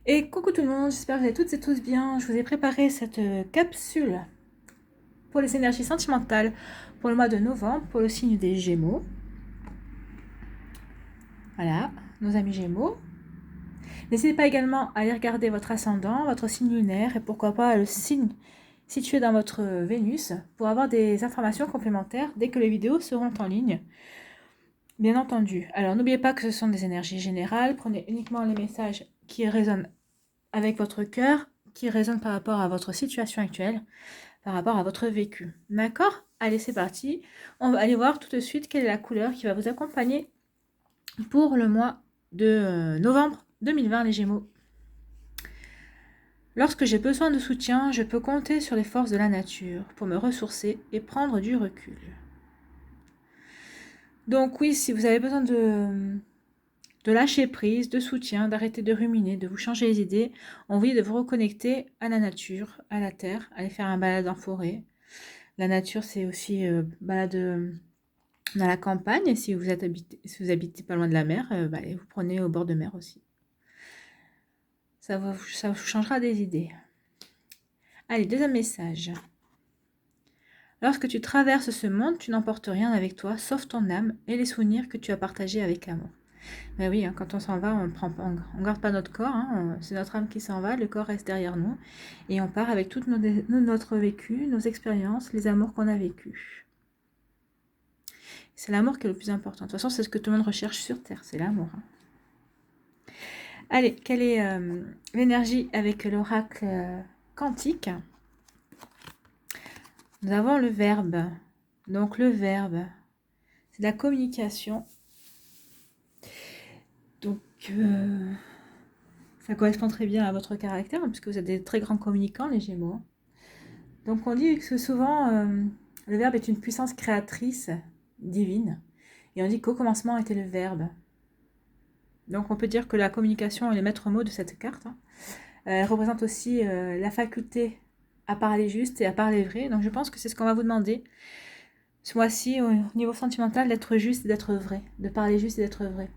Et coucou tout le monde, j'espère que vous allez toutes et tous bien. Je vous ai préparé cette capsule pour les énergies sentimentales pour le mois de novembre, pour le signe des Gémeaux. Voilà, nos amis Gémeaux. N'hésitez pas également à aller regarder votre ascendant, votre signe lunaire et pourquoi pas le signe situé dans votre Vénus pour avoir des informations complémentaires dès que les vidéos seront en ligne. Bien entendu. Alors n'oubliez pas que ce sont des énergies générales. Prenez uniquement les messages qui résonnent avec votre cœur, qui résonnent par rapport à votre situation actuelle, par rapport à votre vécu. D'accord? Allez, c'est parti. On va aller voir tout de suite quelle est la couleur qui va vous accompagner pour le mois de novembre 2020, les Gémeaux. Lorsque j'ai besoin de soutien, je peux compter sur les forces de la nature pour me ressourcer et prendre du recul. Donc oui, si vous avez besoin de lâcher prise, de soutien, d'arrêter de ruminer, de vous changer les idées, on vous dit de vous reconnecter à la nature, à la terre, aller faire un balade en forêt. La nature, c'est aussi balade dans la campagne. Si vous habitez pas loin de la mer, vous prenez au bord de mer aussi. Ça vous changera des idées. Allez, deuxième message. Lorsque tu traverses ce monde, tu n'emportes rien avec toi, sauf ton âme et les souvenirs que tu as partagés avec amour. Ben oui, quand on s'en va, on garde pas notre corps, c'est notre âme qui s'en va, le corps reste derrière nous, et on part avec tout notre vécu, nos expériences, les amours qu'on a vécus. C'est l'amour qui est le plus important. De toute façon, c'est ce que tout le monde recherche sur Terre, c'est l'amour. Allez, quelle est l'énergie avec l'oracle quantique? Nous avons le verbe. Donc le verbe, c'est la communication. Donc ça correspond très bien à votre caractère, puisque vous êtes des très grands communicants, les Gémeaux. Donc on dit que souvent, le verbe est une puissance créatrice divine. Et on dit qu'au commencement était le verbe. Donc on peut dire que la communication est le maître mot de cette carte. Elle représente aussi la faculté à parler juste et à parler vrai. Donc je pense que c'est ce qu'on va vous demander ce mois-ci au niveau sentimental, d'être juste et d'être vrai. De parler juste et d'être vrai.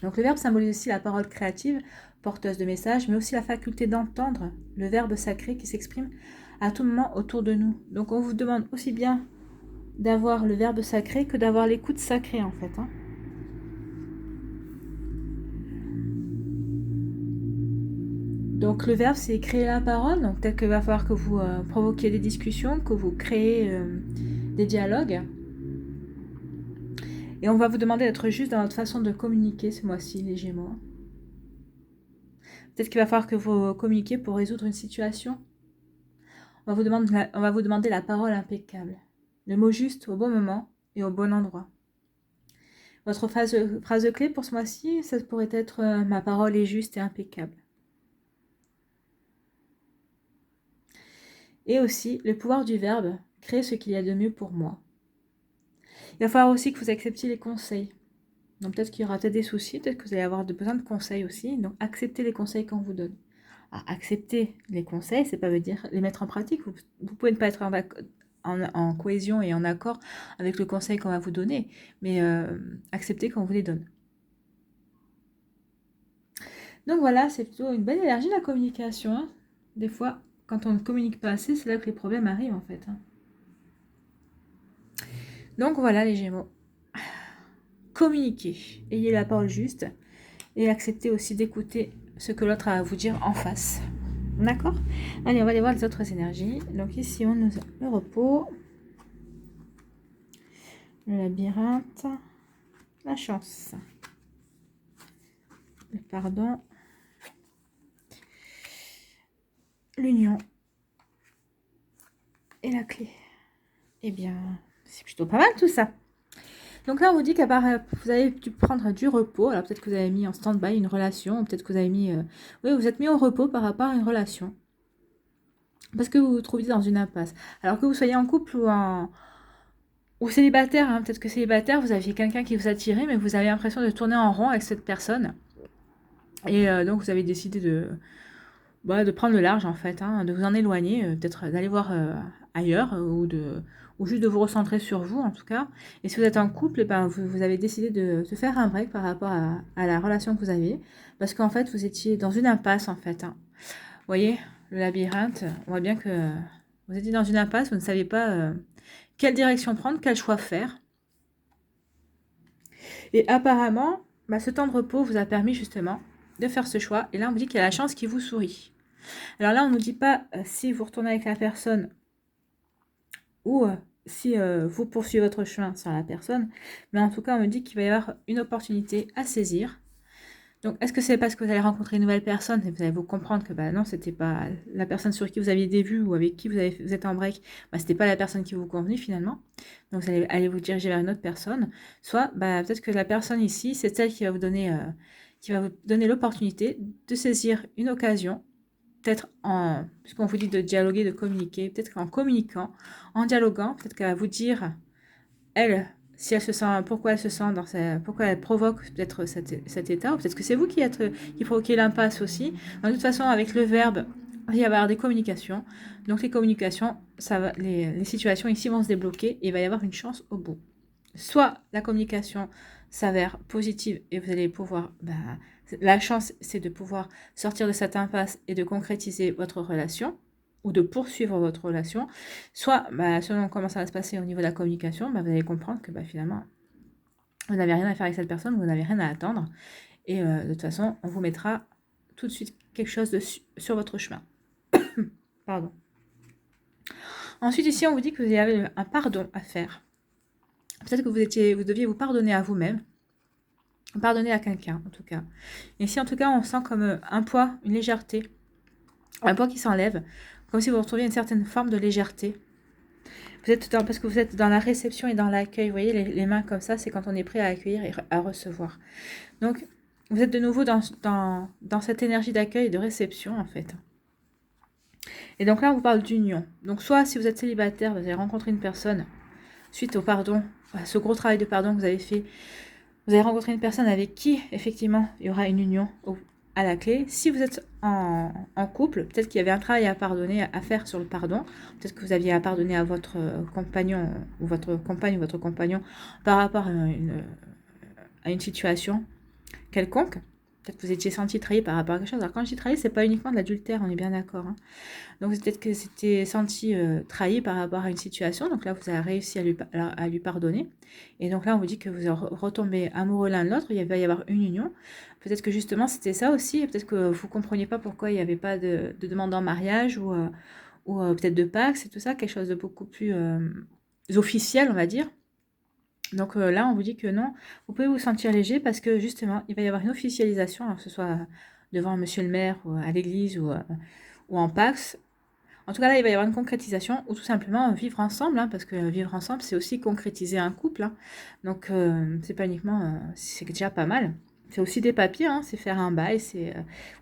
Donc le verbe symbolise aussi la parole créative, porteuse de messages, mais aussi la faculté d'entendre le verbe sacré qui s'exprime à tout moment autour de nous. Donc on vous demande aussi bien d'avoir le verbe sacré que d'avoir l'écoute sacrée en fait. Donc le verbe, c'est créer la parole. Donc peut-être qu'il va falloir que vous provoquiez des discussions, que vous créez des dialogues. Et on va vous demander d'être juste dans votre façon de communiquer ce mois-ci, les Gémeaux. Peut-être qu'il va falloir que vous communiquiez pour résoudre une situation. On va vous demander la parole impeccable. Le mot juste au bon moment et au bon endroit. Votre phrase clé pour ce mois-ci, ça pourrait être ma parole est juste et impeccable. Et aussi, le pouvoir du verbe, créer ce qu'il y a de mieux pour moi. Il va falloir aussi que vous acceptiez les conseils. Donc peut-être qu'il y aura peut-être des soucis, peut-être que vous allez avoir besoin de conseils aussi. Donc acceptez les conseils qu'on vous donne. Accepter les conseils, c'est pas veut dire les mettre en pratique. Vous pouvez ne pas être en cohésion et en accord avec le conseil qu'on va vous donner, mais accepter qu'on vous les donne. Donc voilà, c'est plutôt une belle énergie la communication. Des fois, quand on ne communique pas assez, c'est là que les problèmes arrivent en fait. Donc voilà les Gémeaux. Communiquez, ayez la parole juste et acceptez aussi d'écouter ce que l'autre a à vous dire en face. D'accord? Allez, on va aller voir les autres énergies. Donc ici, on a le repos, le labyrinthe, la chance, le pardon, l'union et la clé. Eh bien, c'est plutôt pas mal tout ça. Donc là, on vous dit qu'à part, vous avez dû prendre du repos. Alors peut-être que vous avez mis en stand-by une relation, peut-être que vous avez mis... oui, vous êtes mis au repos par rapport à une relation. Parce que vous vous trouviez dans une impasse. Alors que vous soyez en couple ou célibataire, peut-être que célibataire, vous aviez quelqu'un qui vous attirait, mais vous avez l'impression de tourner en rond avec cette personne. Et donc vous avez décidé de prendre le large en fait, de vous en éloigner, peut-être d'aller voir ailleurs ou ou juste de vous recentrer sur vous en tout cas. Et si vous êtes en couple, ben, vous avez décidé de faire un break par rapport à la relation que vous avez, parce qu'en fait vous étiez dans une impasse en fait. Hein. Vous voyez, le labyrinthe, on voit bien que vous étiez dans une impasse, vous ne savez pas quelle direction prendre, quel choix faire. Et apparemment, bah, ce temps de repos vous a permis justement de faire ce choix. Et là, on vous dit qu'il y a la chance qui vous sourit. Alors là, on ne nous dit pas si vous retournez avec la personne ou si vous poursuivez votre chemin sans la personne. Mais en tout cas, on me dit qu'il va y avoir une opportunité à saisir. Donc, est-ce que c'est parce que vous allez rencontrer une nouvelle personne et vous allez vous comprendre que bah, non, c'était pas la personne sur qui vous aviez des vues ou avec qui vous êtes en break, bah, c'était pas la personne qui vous convenait finalement. Donc, vous allez aller vous diriger vers une autre personne. Soit, bah, peut-être que la personne ici, c'est celle qui va vous donner l'opportunité de saisir une occasion, peut-être puisqu'on vous dit de dialoguer, de communiquer, peut-être qu'en communiquant, en dialoguant, peut-être qu'elle va vous dire, elle, si elle se sent, pourquoi elle se sent pourquoi elle provoque peut-être cet état, ou peut-être que c'est vous qui provoquez l'impasse aussi. De toute façon, avec le verbe, il va y avoir des communications. Donc les communications, les situations ici vont se débloquer et il va y avoir une chance au bout. Soit la communication s'avère positive et vous allez pouvoir, la chance c'est de pouvoir sortir de cette impasse et de concrétiser votre relation, ou de poursuivre votre relation, soit selon comment ça va se passer au niveau de la communication, vous allez comprendre que finalement, vous n'avez rien à faire avec cette personne, vous n'avez rien à attendre, et de toute façon, on vous mettra tout de suite quelque chose sur votre chemin. Pardon. Ensuite, ici, on vous dit que vous avez un pardon à faire. Peut-être que vous deviez vous pardonner à vous-même, pardonner à quelqu'un, en tout cas. Et ici, en tout cas, on sent comme un poids, une légèreté, un poids qui s'enlève, comme si vous retrouviez une certaine forme de légèreté. Parce que vous êtes dans la réception et dans l'accueil. Vous voyez, les mains comme ça, c'est quand on est prêt à accueillir et à recevoir. Donc, vous êtes de nouveau dans cette énergie d'accueil et de réception, en fait. Et donc là, on vous parle d'union. Donc, soit si vous êtes célibataire, vous allez rencontrer une personne, suite au pardon, à ce gros travail de pardon que vous avez fait, vous allez rencontrer une personne avec qui, effectivement, il y aura une union à la clé. Si vous êtes en couple, peut-être qu'il y avait un travail à pardonner, à faire sur le pardon. Peut-être que vous aviez à pardonner à votre compagnon ou votre compagne ou votre compagnon par rapport à une situation quelconque. Peut-être que vous étiez senti trahi par rapport à quelque chose. Alors quand je dis trahi, c'est pas uniquement de l'adultère, on est bien d'accord. Hein. Donc peut-être que c'était senti trahi par rapport à une situation. Donc là, vous avez réussi à lui pardonner. Et donc là, on vous dit que vous retombez amoureux l'un de l'autre. Il va y avoir une union. Peut-être que justement, c'était ça aussi. Peut-être que vous ne compreniez pas pourquoi il n'y avait pas de demande en mariage ou peut-être de Pax et tout ça. Quelque chose de beaucoup plus officiel, on va dire. Donc là, on vous dit que non, vous pouvez vous sentir léger parce que justement, il va y avoir une officialisation, alors que ce soit devant monsieur le maire ou à l'église ou en Pax. En tout cas, là, il va y avoir une concrétisation ou tout simplement vivre ensemble, hein, parce que vivre ensemble, c'est aussi concrétiser un couple. Hein. Donc, c'est pas uniquement, c'est déjà pas mal. C'est aussi des papiers, hein, c'est faire un bail,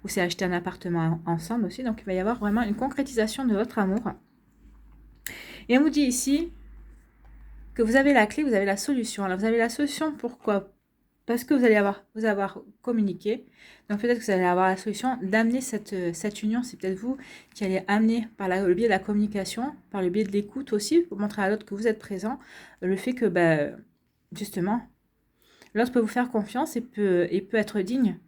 ou c'est acheter un appartement ensemble aussi. Donc, il va y avoir vraiment une concrétisation de votre amour. Et on vous dit ici que vous avez la clé, vous avez la solution. Alors, vous avez la solution, pourquoi ? Parce que vous allez avoir communiqué. Donc peut-être que vous allez avoir la solution d'amener cette union. C'est peut-être vous qui allez amener par le biais de la communication, par le biais de l'écoute aussi, pour montrer à l'autre que vous êtes présent. Le fait que, justement, l'autre peut vous faire confiance et peut être digne.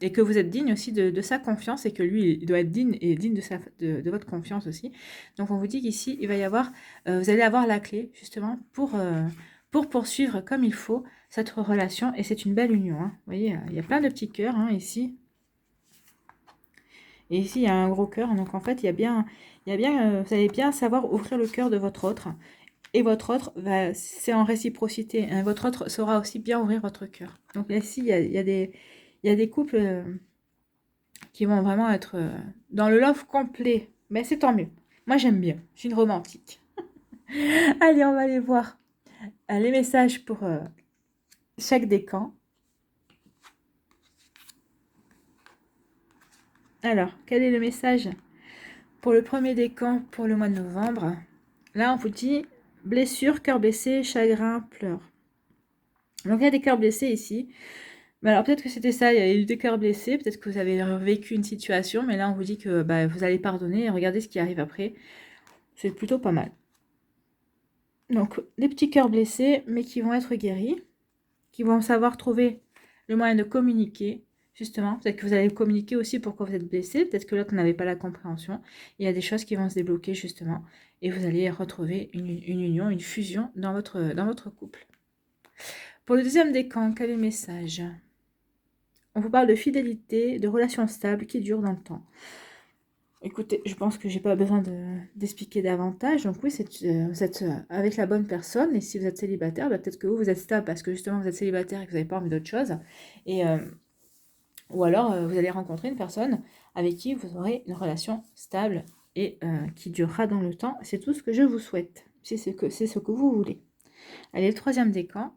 Et que vous êtes digne aussi de sa confiance et que lui, il doit être digne et digne de votre confiance aussi. Donc on vous dit qu'ici, il va y avoir, vous allez avoir la clé justement pour poursuivre comme il faut cette relation. Et c'est une belle union. Hein. Vous voyez, il y a plein de petits cœurs hein, ici. Et ici, il y a un gros cœur. Donc en fait, vous allez bien savoir ouvrir le cœur de votre autre. Et votre autre, c'est en réciprocité. Hein. Votre autre saura aussi bien ouvrir votre cœur. Donc ici, il y a des couples qui vont vraiment être dans le love complet. Mais c'est tant mieux. Moi, j'aime bien. Je suis une romantique. Allez, on va aller voir les messages pour chaque décan. Alors, quel est le message pour le premier décan pour le mois de novembre? Là, on vous dit blessure, cœur blessé, chagrin, pleurs. Donc, il y a des cœurs blessés ici. Mais alors, peut-être que c'était ça, il y a eu des cœurs blessés. Peut-être que vous avez vécu une situation. Mais là, on vous dit que vous allez pardonner et regardez ce qui arrive après. C'est plutôt pas mal. Donc, des petits cœurs blessés, mais qui vont être guéris, qui vont savoir trouver le moyen de communiquer, justement. Peut-être que vous allez communiquer aussi pourquoi vous êtes blessé, peut-être que l'autre n'avait pas la compréhension. Il y a des choses qui vont se débloquer, justement, et vous allez retrouver une union, une fusion dans votre couple. Pour le deuxième décan, quel est le message? On vous parle de fidélité, de relations stables qui durent dans le temps. Écoutez, je pense que j'ai pas besoin d'expliquer davantage. Donc oui, vous êtes avec la bonne personne. Et si vous êtes célibataire, bah, peut-être que vous êtes stable parce que justement vous êtes célibataire et que vous n'avez pas envie d'autre chose. Et, ou alors vous allez rencontrer une personne avec qui vous aurez une relation stable et qui durera dans le temps. C'est tout ce que je vous souhaite. C'est ce que vous voulez. Allez, le troisième décan.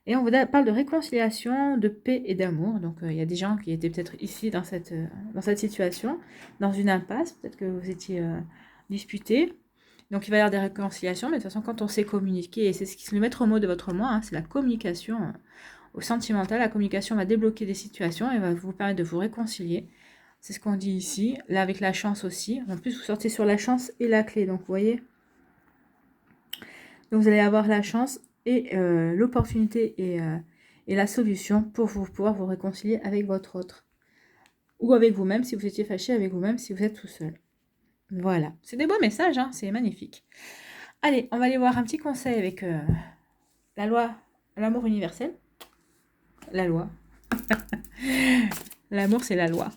Et on vous parle de réconciliation, de paix et d'amour. Donc, il y a des gens qui étaient peut-être ici dans cette situation, dans une impasse. Peut-être que vous étiez disputés. Donc, il va y avoir des réconciliations. Mais de toute façon, quand on sait communiquer, et c'est ce qui est le maître mot de votre moi, hein, c'est la communication au sentimental. La communication va débloquer des situations et va vous permettre de vous réconcilier. C'est ce qu'on dit ici. Là, avec la chance aussi. En plus, vous sortez sur la chance et la clé. Donc, vous voyez. Donc, vous allez avoir la chance et l'opportunité et la solution pour pouvoir vous réconcilier avec votre autre. Ou avec vous-même, si vous étiez fâché, avec vous-même, si vous êtes tout seul. Voilà. C'est des beaux messages, hein, c'est magnifique. Allez, on va aller voir un petit conseil avec la loi, l'amour universel. La loi. L'amour, c'est la loi.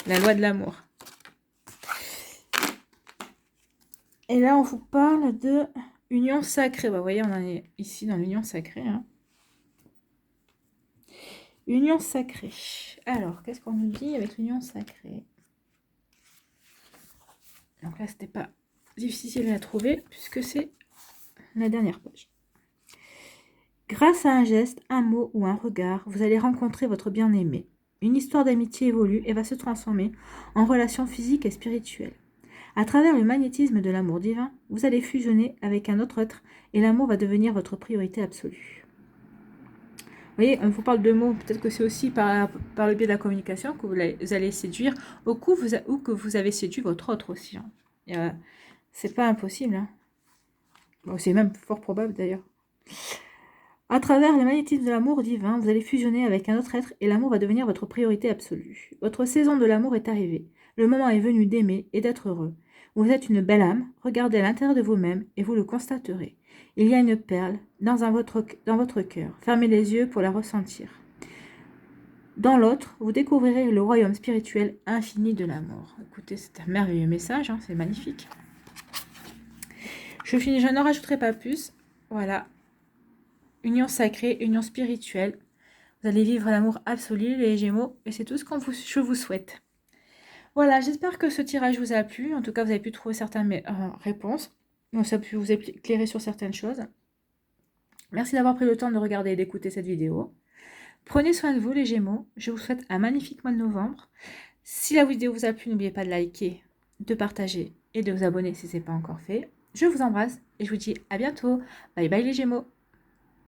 La loi de l'amour. Et là, on vous parle de union sacrée. Bah, vous voyez, on en est ici dans l'union sacrée, hein. Union sacrée. Alors, qu'est-ce qu'on nous dit avec l'union sacrée? Donc là, c'était pas difficile à trouver puisque c'est la dernière page. Grâce à un geste, un mot ou un regard, vous allez rencontrer votre bien-aimé. Une histoire d'amitié évolue et va se transformer en relation physique et spirituelle. À travers le magnétisme de l'amour divin, vous allez fusionner avec un autre être et l'amour va devenir votre priorité absolue. Vous voyez, on vous parle de mots, peut-être que c'est aussi par le biais de la communication que vous allez séduire, ou que vous avez séduit votre autre aussi. Hein. C'est pas impossible. Hein. Bon, c'est même fort probable d'ailleurs. À travers le magnétisme de l'amour divin, vous allez fusionner avec un autre être et l'amour va devenir votre priorité absolue. Votre saison de l'amour est arrivée. Le moment est venu d'aimer et d'être heureux. Vous êtes une belle âme, regardez à l'intérieur de vous-même et vous le constaterez. Il y a une perle dans votre cœur. Fermez les yeux pour la ressentir. Dans l'autre, vous découvrirez le royaume spirituel infini de l'amour. Écoutez, c'est un merveilleux message, hein, c'est magnifique. Je finis, je n'en rajouterai pas plus. Voilà. Union sacrée, union spirituelle. Vous allez vivre l'amour absolu, les Gémeaux, et c'est tout ce que je vous souhaite. Voilà, j'espère que ce tirage vous a plu. En tout cas, vous avez pu trouver certaines réponses. Donc, ça a pu vous éclairer sur certaines choses. Merci d'avoir pris le temps de regarder et d'écouter cette vidéo. Prenez soin de vous, les Gémeaux. Je vous souhaite un magnifique mois de novembre. Si la vidéo vous a plu, n'oubliez pas de liker, de partager et de vous abonner si ce n'est pas encore fait. Je vous embrasse et je vous dis à bientôt. Bye bye les Gémeaux.